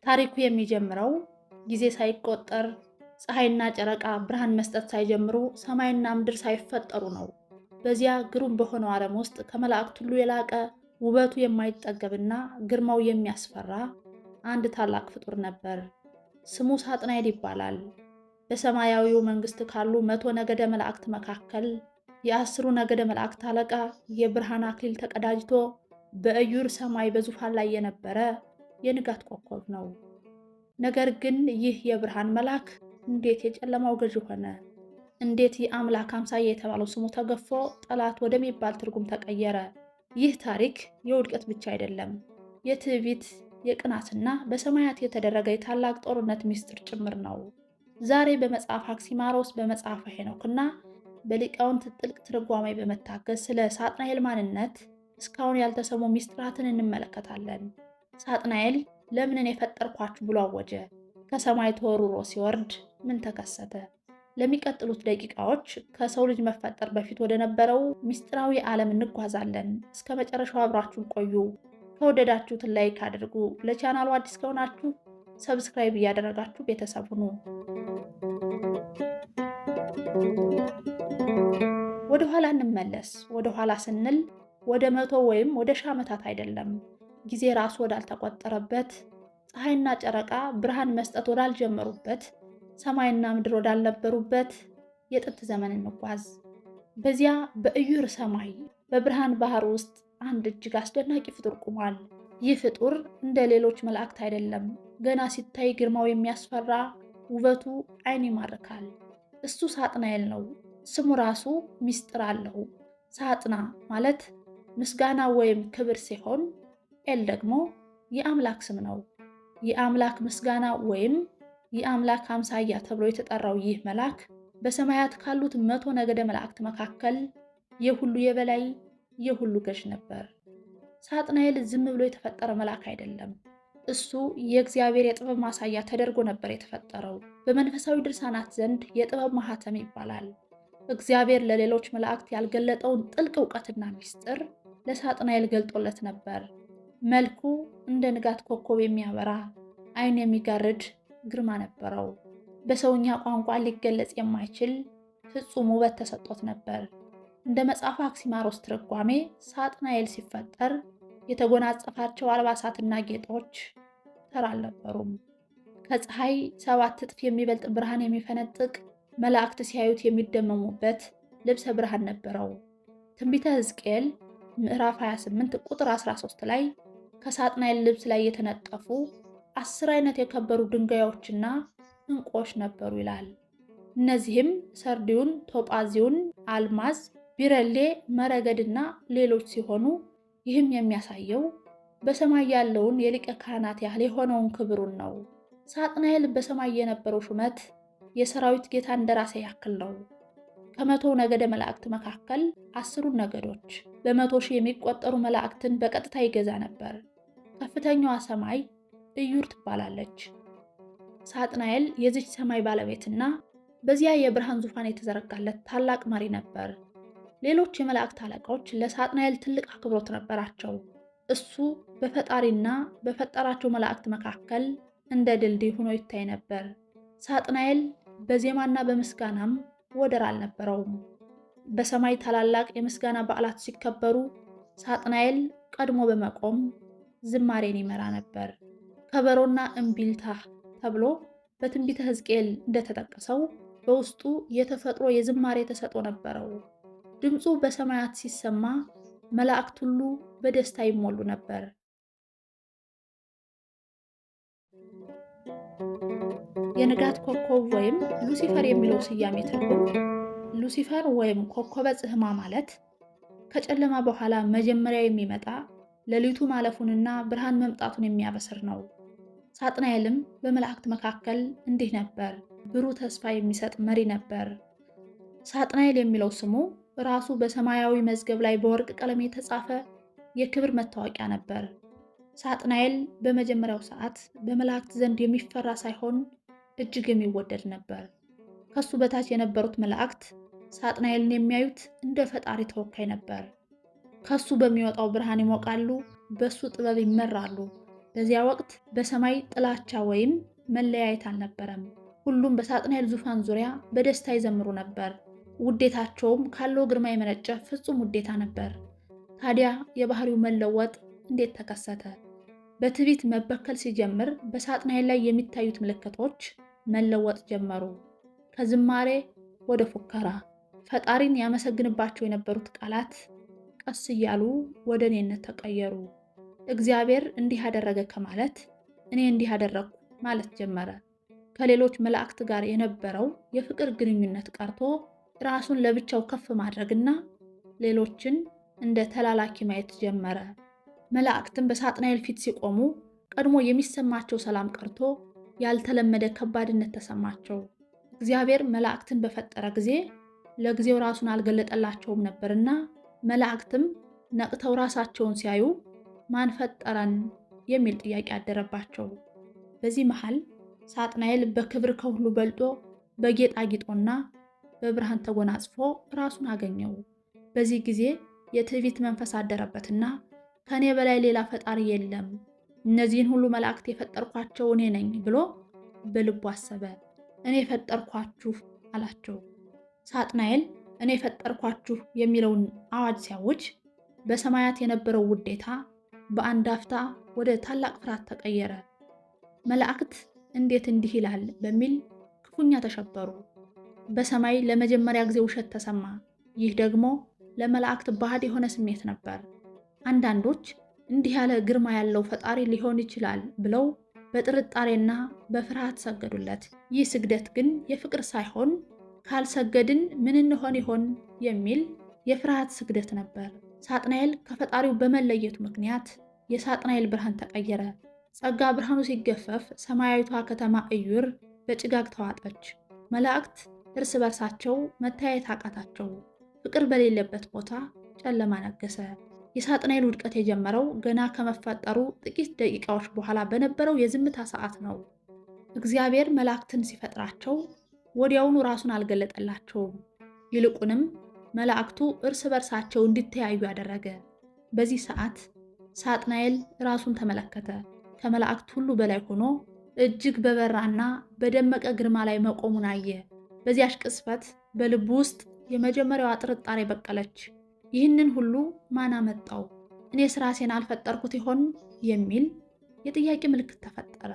ታሪኩ የሚጀምረው ጊዜ ሳይቆጠር ፀሐይና ጨረቃ ብርሃን መስጠት ሳይጀምሩ ሰማይና ምድር ሳይፈጠሩ ነው። በዚያ ግሩም በሆነው ዓለም ውስጥ ከመላእክት ሁሉ የላቀ ውበቱ የማይጠገብና ግርማው የሚያስፈራ አንድ ታላቅ ፍጡር ነበር። ስሙ ሳጥናኤል ይባላል። በሰማያዊው መንግስት ካሉ 100 ነገደ መላእክት መካከል የ10ሩ ነገደ መላእክት አለቃ የብርሃን አክሊል ተቀዳጅቶ በእዩር ሰማይ በዙፋን ላይ የነበረ የንጋት ኮከብ ነው። ነገር ግን ይህ የብርሃን መልአክ እንዴት የጨለማው ገዥ ሆነ? እንዴት የአምላክ አምሳያ የተባለው ስሙ ተገፎ ጠላት ወደሚባል ትርጉም ተቀየረ? ይህ ታሪክ የውድቀት ብቻ አይደለም፣ የትዕቢት፣ የቅናትና በሰማያት የተደረገ የታላቅ ጦርነት ምስጢር ጭምር ነው። ዛሬ በመጽሐፍ አክሲማሮስ፣ በመጽሐፈ ሄኖክና በሊቃውንት ጥልቅ ትርጓሜ በመታገዝ ስለ ሳጥናኤል ማንነት እስካሁን ያልተሰሙ ምስጢራትን እንመለከታለን። ሳጥናኤል ለምን እኔ ፈጠርኳችሁ ብሎ አወጀ? ከሰማይ ተወርውሮ ሲወርድ ምን ተከሰተ? ለሚቀጥሉት ደቂቃዎች ከሰው ልጅ መፈጠር በፊት ወደ ነበረው ምስጢራዊ ዓለም እንጓዛለን። እስከ መጨረሻው አብራችሁን ቆዩ። ከወደዳችሁትን ላይክ አድርጉ። ለቻናሉ አዲስ ከሆናችሁ ሰብስክራይብ እያደረጋችሁ ቤተሰብ ሁኑ። ወደ ኋላ እንመለስ። ወደ ኋላ ስንል ወደ 100 ወይም ወደ 1000 ዓመታት አይደለም። ጊዜ ራሱ ወዳልተቆጠረበት፣ ፀሐይና ጨረቃ ብርሃን መስጠት ወዳልጀመሩበት፣ ሰማይና ምድር ወዳልነበሩበት የጥንት ዘመን እንጓዝ። በዚያ በእዩር ሰማይ በብርሃን ባህር ውስጥ አንድ እጅግ አስደናቂ ፍጡር ቆሟል። ይህ ፍጡር እንደ ሌሎች መላእክት አይደለም። ገና ሲታይ ግርማው የሚያስፈራ፣ ውበቱ ዓይን ይማርካል። እሱ ሳጥናኤል ነው። ስሙ ራሱ ሚስጥር አለው። ሳጥና ማለት ምስጋና ወይም ክብር ሲሆን ኤል ደግሞ የአምላክ ስም ነው። የአምላክ ምስጋና ወይም የአምላክ አምሳያ ተብሎ የተጠራው ይህ መልአክ በሰማያት ካሉት 100 ነገደ መላእክት መካከል የሁሉ የበላይ የሁሉ ገዥ ነበር። ሳጥናኤል ዝም ብሎ የተፈጠረ መልአክ አይደለም። እሱ የእግዚአብሔር የጥበብ ማሳያ ተደርጎ ነበር የተፈጠረው። በመንፈሳዊ ድርሳናት ዘንድ የጥበብ ማህተም ይባላል። እግዚአብሔር ለሌሎች መላእክት ያልገለጠውን ጥልቅ እውቀትና ምስጢር ለሳጥናኤል ገልጦለት ነበር። መልኩ እንደ ንጋት ኮከብ የሚያበራ፣ ዓይን የሚጋርድ ግርማ ነበረው። በሰውኛ ቋንቋ ሊገለጽ የማይችል ፍጹም ውበት ተሰጥቶት ነበር። እንደ መጽሐፍ አክሲማሮስ ትርጓሜ ሳጥናኤል ሲፈጠር የተጎናጸፋቸው አልባሳትና ጌጦች ተራ አልነበሩም። ከፀሐይ 7 እጥፍ የሚበልጥ ብርሃን የሚፈነጥቅ፣ መላእክት ሲያዩት የሚደመሙበት ልብሰ ብርሃን ነበረው። ትንቢተ ሕዝቅኤል ምዕራፍ 28 ቁጥር 13 ላይ ከሳጥናኤል ልብስ ላይ የተነጠፉ 10 አይነት የከበሩ ድንጋዮችና ዕንቁዎች ነበሩ ይላል። እነዚህም ሰርዲዮን፣ ቶጳዚዮን፣ አልማዝ፣ ቢረሌ፣ መረገድና ሌሎች ሲሆኑ ይህም የሚያሳየው በሰማይ ያለውን የሊቀ ካህናት ያህል የሆነውን ክብሩን ነው። ሳጥናኤል በሰማይ የነበረው ሹመት የሰራዊት ጌታ እንደራሴ ያክል ነው። ከ100 ነገደ መላእክት መካከል 10ሩን ነገዶች በ100 ሺህ የሚቆጠሩ መላእክትን በቀጥታ ይገዛ ነበር። ከፍተኛዋ ሰማይ እዩር ትባላለች። ሳጥናኤል የዚች ሰማይ ባለቤትና በዚያ የብርሃን ዙፋን የተዘረጋለት ታላቅ መሪ ነበር። ሌሎች የመላእክት አለቃዎች ለሳጥናኤል ትልቅ አክብሮት ነበራቸው። እሱ በፈጣሪና በፈጠራቸው መላእክት መካከል እንደ ድልድይ ሆኖ ይታይ ነበር። ሳጥናኤል በዜማና በምስጋናም ወደር አልነበረውም። በሰማይ ታላላቅ የምስጋና በዓላት ሲከበሩ ሳጥናኤል ቀድሞ በመቆም ዝማሬን ይመራ ነበር። ከበሮና እምቢልታ ተብሎ በትንቢተ ሕዝቅኤል እንደተጠቀሰው በውስጡ የተፈጥሮ የዝማሬ ተሰጥኦ ነበረው። ድምፁ በሰማያት ሲሰማ መላእክት ሁሉ በደስታ ይሞሉ ነበር። የንጋት ኮከብ ወይም ሉሲፈር የሚለው ስያሜ ትርጉም ሉሲፈር ወይም ኮከበ ጽሕማ ማለት ከጨለማ በኋላ መጀመሪያ የሚመጣ ሌሊቱ ማለፉንና ብርሃን መምጣቱን የሚያበስር ነው። ሳጥናኤልም በመላእክት መካከል እንዲህ ነበር፣ ብሩህ ተስፋ የሚሰጥ መሪ ነበር። ሳጥናኤል የሚለው ስሙ ራሱ በሰማያዊ መዝገብ ላይ በወርቅ ቀለም የተጻፈ የክብር መታወቂያ ነበር። ሳጥናኤል በመጀመሪያው ሰዓት በመላእክት ዘንድ የሚፈራ ሳይሆን እጅግ የሚወደድ ነበር። ከሱ በታች የነበሩት መላእክት ሳጥናኤልን የሚያዩት እንደ ፈጣሪ ተወካይ ነበር። ከሱ በሚወጣው ብርሃን ይሞቃሉ፣ በሱ ጥበብ ይመራሉ። በዚያ ወቅት በሰማይ ጥላቻ ወይም መለያየት አልነበረም። ሁሉም በሳጥናኤል ዙፋን ዙሪያ በደስታ ይዘምሩ ነበር። ውዴታቸውም ካለው ግርማ የመነጨ ፍጹም ውዴታ ነበር። ታዲያ የባህሪው መለወጥ እንዴት ተከሰተ? በትዕቢት መበከል ሲጀምር በሳጥናኤል ላይ የሚታዩት ምልክቶች መለወጥ ጀመሩ። ከዝማሬ ወደ ፉከራ፣ ፈጣሪን ያመሰግንባቸው የነበሩት ቃላት ቀስ እያሉ ወደ እኔነት ተቀየሩ። እግዚአብሔር እንዲህ አደረገ ከማለት እኔ እንዲህ አደረግኩ ማለት ጀመረ። ከሌሎች መላእክት ጋር የነበረው የፍቅር ግንኙነት ቀርቶ ራሱን ለብቻው ከፍ ማድረግና ሌሎችን እንደ ተላላኪ ማየት ጀመረ። መላእክትም በሳጥናኤል ፊት ሲቆሙ ቀድሞ የሚሰማቸው ሰላም ቀርቶ ያልተለመደ ከባድነት ተሰማቸው። እግዚአብሔር መላእክትን በፈጠረ ጊዜ ለጊዜው ራሱን አልገለጠላቸውም ነበርና መላእክትም ነቅተው ራሳቸውን ሲያዩ ማን ፈጠረን የሚል ጥያቄ አደረባቸው። በዚህ መሃል ሳጥናኤል በክብር ከሁሉ በልጦ በጌጣጌጦና በብርሃን ተጎናጽፎ ራሱን አገኘው። በዚህ ጊዜ የትዕቢት መንፈስ አደረበትና ከኔ በላይ ሌላ ፈጣሪ የለም፣ እነዚህን ሁሉ መላእክት የፈጠርኳቸው እኔ ነኝ ብሎ በልቡ አሰበ። እኔ ፈጠርኳችሁ አላቸው። ሳጥናኤል እኔ ፈጠርኳችሁ የሚለውን አዋጅ ሲያውጅ በሰማያት የነበረው ውዴታ በአንድ አፍታ ወደ ታላቅ ፍርሃት ተቀየረ። መላእክት እንዴት እንዲህ ይላል በሚል ክፉኛ ተሸበሩ። በሰማይ ለመጀመሪያ ጊዜ ውሸት ተሰማ። ይህ ደግሞ ለመላእክት ባዕድ የሆነ ስሜት ነበር። አንዳንዶች እንዲህ ያለ ግርማ ያለው ፈጣሪ ሊሆን ይችላል ብለው በጥርጣሬና በፍርሃት ሰገዱለት። ይህ ስግደት ግን የፍቅር ሳይሆን ካልሰገድን ምን እንሆን ይሆን የሚል የፍርሃት ስግደት ነበር። ሳጥናኤል ከፈጣሪው በመለየቱ ምክንያት የሳጥናኤል ብርሃን ተቀየረ። ጸጋ ብርሃኑ ሲገፈፍ ሰማያዊቷ ከተማ እዩር በጭጋግ ተዋጠች። መላእክት እርስ በርሳቸው መተያየት አቃታቸው። ፍቅር በሌለበት ቦታ ጨለማ ነገሰ። የሳጥናኤል ውድቀት የጀመረው ገና ከመፈጠሩ ጥቂት ደቂቃዎች በኋላ በነበረው የዝምታ ሰዓት ነው። እግዚአብሔር መላእክትን ሲፈጥራቸው ወዲያውኑ ራሱን አልገለጠላቸውም። ይልቁንም መላእክቱ እርስ በርሳቸው እንዲተያዩ አደረገ። በዚህ ሰዓት ሳጥናኤል ራሱን ተመለከተ። ከመላእክት ሁሉ በላይ ሆኖ እጅግ በበራና በደመቀ ግርማ ላይ መቆሙን አየ። በዚያች ቅጽበት በልቡ ውስጥ የመጀመሪያዋ ጥርጣሬ በቀለች። ይህንን ሁሉ ማን አመጣው? እኔስ ራሴን አልፈጠርኩት ይሆን የሚል የጥያቄ ምልክት ተፈጠረ።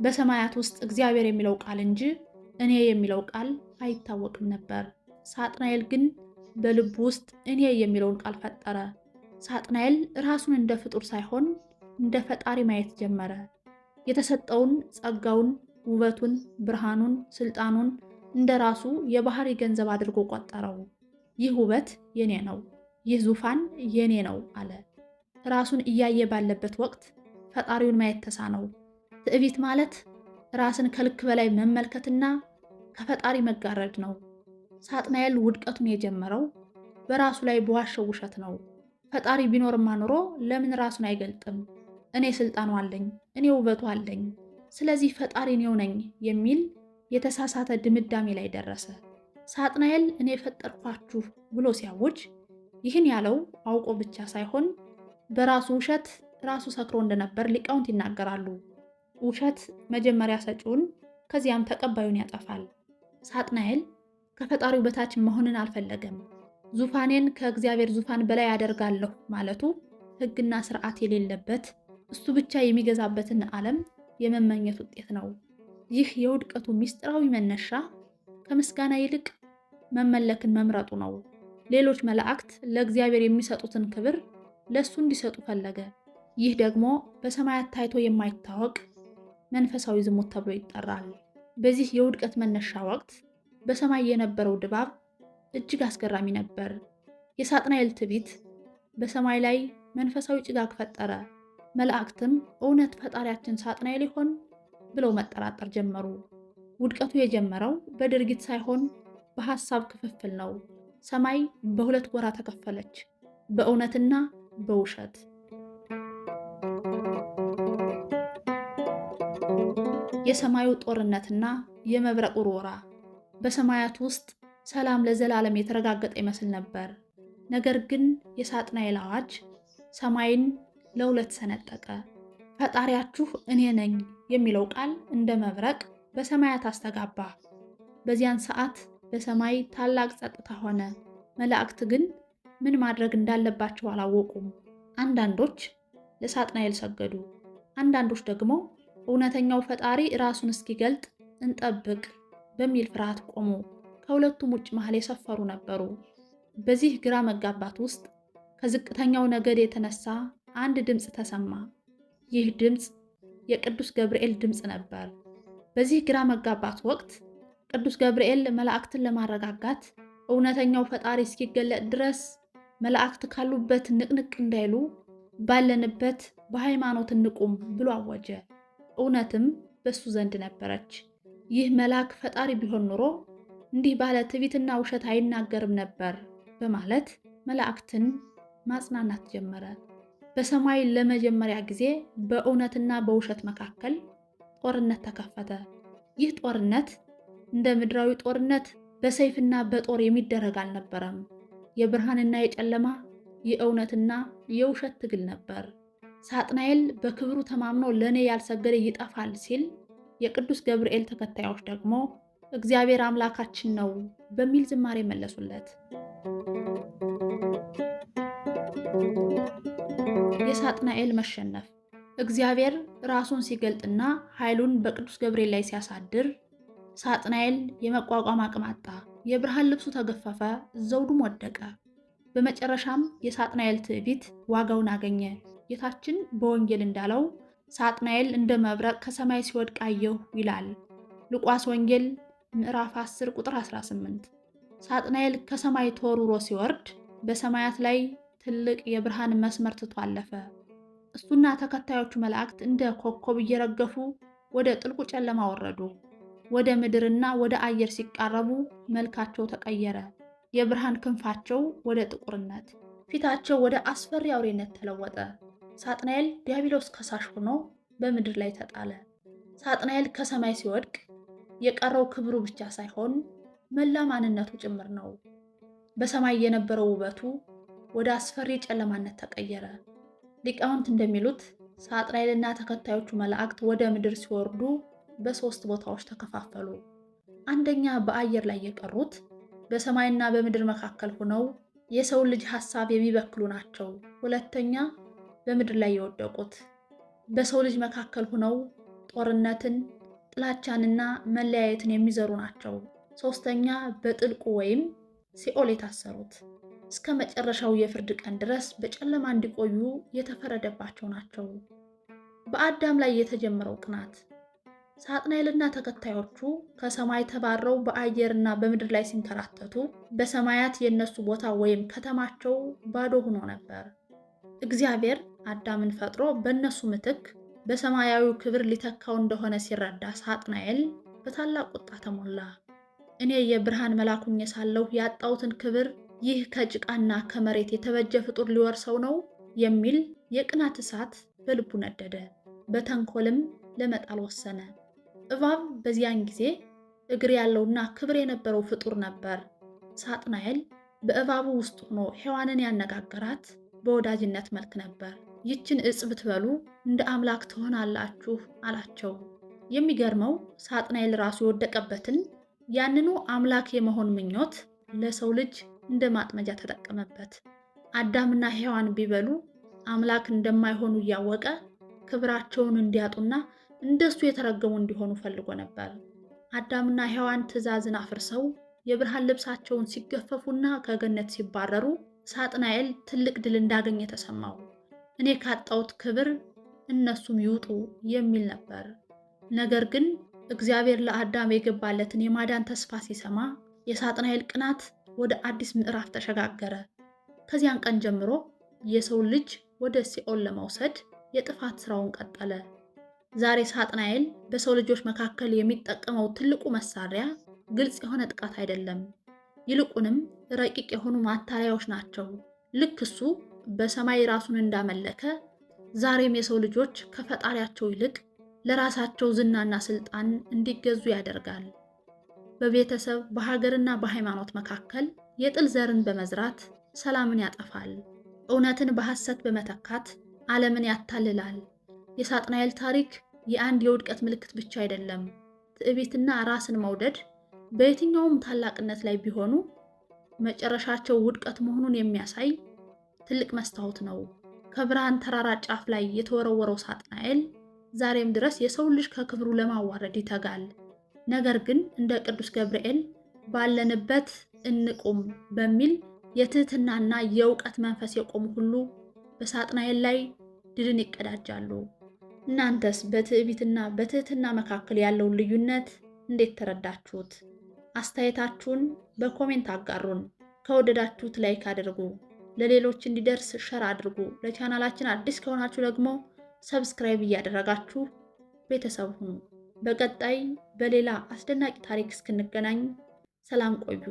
በሰማያት ውስጥ እግዚአብሔር የሚለው ቃል እንጂ እኔ የሚለው ቃል አይታወቅም ነበር። ሳጥናኤል ግን በልቡ ውስጥ እኔ የሚለውን ቃል ፈጠረ። ሳጥናኤል ራሱን እንደ ፍጡር ሳይሆን እንደ ፈጣሪ ማየት ጀመረ። የተሰጠውን ጸጋውን፣ ውበቱን፣ ብርሃኑን፣ ስልጣኑን እንደ ራሱ የባህሪ ገንዘብ አድርጎ ቆጠረው። ይህ ውበት የኔ ነው፣ ይህ ዙፋን የኔ ነው አለ። ራሱን እያየ ባለበት ወቅት ፈጣሪውን ማየት ተሳነው። ትዕቢት ማለት ራስን ከልክ በላይ መመልከትና ከፈጣሪ መጋረድ ነው። ሳጥናኤል ውድቀቱን የጀመረው በራሱ ላይ በዋሸው ውሸት ነው። ፈጣሪ ቢኖርማ ኖሮ ለምን ራሱን አይገልጥም? እኔ ስልጣኑ አለኝ፣ እኔ ውበቱ አለኝ፣ ስለዚህ ፈጣሪ እኔው ነኝ የሚል የተሳሳተ ድምዳሜ ላይ ደረሰ። ሳጥናኤል እኔ ፈጠርኳችሁ ብሎ ሲያውጅ ይህን ያለው አውቆ ብቻ ሳይሆን በራሱ ውሸት ራሱ ሰክሮ እንደነበር ሊቃውንት ይናገራሉ። ውሸት መጀመሪያ ሰጪውን ከዚያም ተቀባዩን ያጠፋል። ሳጥናኤል ከፈጣሪው በታች መሆንን አልፈለገም። ዙፋኔን ከእግዚአብሔር ዙፋን በላይ ያደርጋለሁ ማለቱ ሕግና ስርዓት የሌለበት እሱ ብቻ የሚገዛበትን ዓለም የመመኘት ውጤት ነው። ይህ የውድቀቱ ምስጢራዊ መነሻ ከምስጋና ይልቅ መመለክን መምረጡ ነው። ሌሎች መላእክት ለእግዚአብሔር የሚሰጡትን ክብር ለእሱ እንዲሰጡ ፈለገ። ይህ ደግሞ በሰማያት ታይቶ የማይታወቅ መንፈሳዊ ዝሙት ተብሎ ይጠራል። በዚህ የውድቀት መነሻ ወቅት በሰማይ የነበረው ድባብ እጅግ አስገራሚ ነበር። የሳጥናኤል ትዕቢት በሰማይ ላይ መንፈሳዊ ጭጋግ ፈጠረ። መላእክትም እውነት ፈጣሪያችን ሳጥናኤል ይሆን ብለው መጠራጠር ጀመሩ። ውድቀቱ የጀመረው በድርጊት ሳይሆን በሐሳብ ክፍፍል ነው። ሰማይ በሁለት ጎራ ተከፈለች፣ በእውነትና በውሸት። የሰማዩ ጦርነትና የመብረቅ ውርወራ። በሰማያት ውስጥ ሰላም ለዘላለም የተረጋገጠ ይመስል ነበር። ነገር ግን የሳጥናኤል አዋጅ ሰማይን ለሁለት ሰነጠቀ። ፈጣሪያችሁ እኔ ነኝ የሚለው ቃል እንደ መብረቅ በሰማያት አስተጋባ። በዚያን ሰዓት በሰማይ ታላቅ ጸጥታ ሆነ። መላእክት ግን ምን ማድረግ እንዳለባቸው አላወቁም። አንዳንዶች ለሳጥናኤል ሰገዱ፣ አንዳንዶች ደግሞ እውነተኛው ፈጣሪ ራሱን እስኪገልጥ እንጠብቅ በሚል ፍርሃት ቆሙ። ከሁለቱም ውጭ መሃል የሰፈሩ ነበሩ። በዚህ ግራ መጋባት ውስጥ ከዝቅተኛው ነገድ የተነሳ አንድ ድምፅ ተሰማ። ይህ ድምፅ የቅዱስ ገብርኤል ድምፅ ነበር። በዚህ ግራ መጋባት ወቅት ቅዱስ ገብርኤል መላእክትን ለማረጋጋት እውነተኛው ፈጣሪ እስኪገለጥ ድረስ መላእክት ካሉበት ንቅንቅ እንዳይሉ ባለንበት በሃይማኖት እንቁም ብሎ አወጀ። እውነትም በሱ ዘንድ ነበረች። ይህ መልአክ ፈጣሪ ቢሆን ኖሮ እንዲህ ባለ ትዕቢትና ውሸት አይናገርም ነበር በማለት መላእክትን ማጽናናት ጀመረ። በሰማይ ለመጀመሪያ ጊዜ በእውነትና በውሸት መካከል ጦርነት ተከፈተ። ይህ ጦርነት እንደ ምድራዊ ጦርነት በሰይፍና በጦር የሚደረግ አልነበረም። የብርሃንና የጨለማ፣ የእውነትና የውሸት ትግል ነበር። ሳጥናኤል በክብሩ ተማምኖ ለእኔ ያልሰገደ ይጠፋል ሲል፣ የቅዱስ ገብርኤል ተከታዮች ደግሞ እግዚአብሔር አምላካችን ነው በሚል ዝማሬ መለሱለት። የሳጥናኤል መሸነፍ። እግዚአብሔር ራሱን ሲገልጥና ኃይሉን በቅዱስ ገብርኤል ላይ ሲያሳድር ሳጥናኤል የመቋቋም አቅም አጣ። የብርሃን ልብሱ ተገፈፈ፣ ዘውዱም ወደቀ። በመጨረሻም የሳጥናኤል ትዕቢት ዋጋውን አገኘ። ጌታችን በወንጌል እንዳለው ሳጥናኤል እንደ መብረቅ ከሰማይ ሲወድቅ አየሁ ይላል። ሉቃስ ወንጌል ምዕራፍ 10 ቁጥር 18። ሳጥናኤል ከሰማይ ተወርውሮ ሲወርድ በሰማያት ላይ ትልቅ የብርሃን መስመር ትቶ አለፈ። እሱና ተከታዮቹ መላእክት እንደ ኮከብ እየረገፉ ወደ ጥልቁ ጨለማ ወረዱ። ወደ ምድርና ወደ አየር ሲቃረቡ መልካቸው ተቀየረ። የብርሃን ክንፋቸው ወደ ጥቁርነት፣ ፊታቸው ወደ አስፈሪ አውሬነት ተለወጠ። ሳጥናኤል ዲያብሎስ ከሳሽ ሆኖ በምድር ላይ ተጣለ። ሳጥናኤል ከሰማይ ሲወድቅ የቀረው ክብሩ ብቻ ሳይሆን መላ ማንነቱ ጭምር ነው። በሰማይ የነበረው ውበቱ ወደ አስፈሪ ጨለማነት ተቀየረ። ሊቃውንት እንደሚሉት ሳጥናኤልና ተከታዮቹ መላእክት ወደ ምድር ሲወርዱ በሶስት ቦታዎች ተከፋፈሉ። አንደኛ በአየር ላይ የቀሩት በሰማይና በምድር መካከል ሆነው የሰው ልጅ ሐሳብ የሚበክሉ ናቸው። ሁለተኛ በምድር ላይ የወደቁት በሰው ልጅ መካከል ሆነው ጦርነትን፣ ጥላቻንና መለያየትን የሚዘሩ ናቸው። ሶስተኛ በጥልቁ ወይም ሲኦል የታሰሩት እስከ መጨረሻው የፍርድ ቀን ድረስ በጨለማ እንዲቆዩ የተፈረደባቸው ናቸው። በአዳም ላይ የተጀመረው ቅናት። ሳጥናኤልና ተከታዮቹ ከሰማይ ተባረው በአየርና በምድር ላይ ሲንከራተቱ በሰማያት የነሱ ቦታ ወይም ከተማቸው ባዶ ሆኖ ነበር። እግዚአብሔር አዳምን ፈጥሮ በእነሱ ምትክ በሰማያዊው ክብር ሊተካው እንደሆነ ሲረዳ ሳጥናኤል በታላቅ ቁጣ ተሞላ። እኔ የብርሃን መልአክ ሆኜ ሳለሁ ያጣሁትን ክብር ይህ ከጭቃና ከመሬት የተበጀ ፍጡር ሊወርሰው ነው የሚል የቅናት እሳት በልቡ ነደደ። በተንኮልም ለመጣል ወሰነ። እባብ በዚያን ጊዜ እግር ያለውና ክብር የነበረው ፍጡር ነበር። ሳጥናኤል በእባቡ ውስጥ ሆኖ ሔዋንን ያነጋገራት በወዳጅነት መልክ ነበር። ይችን ዕፅ ብትበሉ እንደ አምላክ ትሆናላችሁ አላቸው። የሚገርመው ሳጥናኤል ራሱ የወደቀበትን ያንኑ አምላክ የመሆን ምኞት ለሰው ልጅ እንደ ማጥመጃ ተጠቀመበት። አዳምና ሔዋን ቢበሉ አምላክ እንደማይሆኑ እያወቀ ክብራቸውን እንዲያጡና እንደሱ የተረገሙ እንዲሆኑ ፈልጎ ነበር። አዳምና ሔዋን ትእዛዝን አፍርሰው የብርሃን ልብሳቸውን ሲገፈፉና ከገነት ሲባረሩ ሳጥናኤል ትልቅ ድል እንዳገኘ ተሰማው። እኔ ካጣሁት ክብር እነሱም ይውጡ የሚል ነበር። ነገር ግን እግዚአብሔር ለአዳም የገባለትን የማዳን ተስፋ ሲሰማ የሳጥናኤል ቅናት ወደ አዲስ ምዕራፍ ተሸጋገረ። ከዚያን ቀን ጀምሮ የሰው ልጅ ወደ ሲኦል ለመውሰድ የጥፋት ስራውን ቀጠለ። ዛሬ ሳጥናኤል በሰው ልጆች መካከል የሚጠቀመው ትልቁ መሳሪያ ግልጽ የሆነ ጥቃት አይደለም፣ ይልቁንም ረቂቅ የሆኑ ማታለያዎች ናቸው። ልክ እሱ በሰማይ ራሱን እንዳመለከ ዛሬም የሰው ልጆች ከፈጣሪያቸው ይልቅ ለራሳቸው ዝናና ስልጣን እንዲገዙ ያደርጋል። በቤተሰብ በሀገርና በሃይማኖት መካከል የጥል ዘርን በመዝራት ሰላምን ያጠፋል። እውነትን በሐሰት በመተካት ዓለምን ያታልላል። የሳጥናኤል ታሪክ የአንድ የውድቀት ምልክት ብቻ አይደለም። ትዕቢትና ራስን መውደድ በየትኛውም ታላቅነት ላይ ቢሆኑ መጨረሻቸው ውድቀት መሆኑን የሚያሳይ ትልቅ መስታወት ነው። ከብርሃን ተራራ ጫፍ ላይ የተወረወረው ሳጥናኤል ዛሬም ድረስ የሰው ልጅ ከክብሩ ለማዋረድ ይተጋል። ነገር ግን እንደ ቅዱስ ገብርኤል ባለንበት እንቁም በሚል የትህትናና የእውቀት መንፈስ የቆሙ ሁሉ በሳጥናኤል ላይ ድልን ይቀዳጃሉ። እናንተስ በትዕቢትና በትህትና መካከል ያለውን ልዩነት እንዴት ተረዳችሁት? አስተያየታችሁን በኮሜንት አጋሩን። ከወደዳችሁት ላይክ አድርጉ። ለሌሎች እንዲደርስ ሸር አድርጉ። ለቻናላችን አዲስ ከሆናችሁ ደግሞ ሰብስክራይብ እያደረጋችሁ ቤተሰብ ሁኑ። በቀጣይ በሌላ አስደናቂ ታሪክ እስክንገናኝ ሰላም ቆዩ።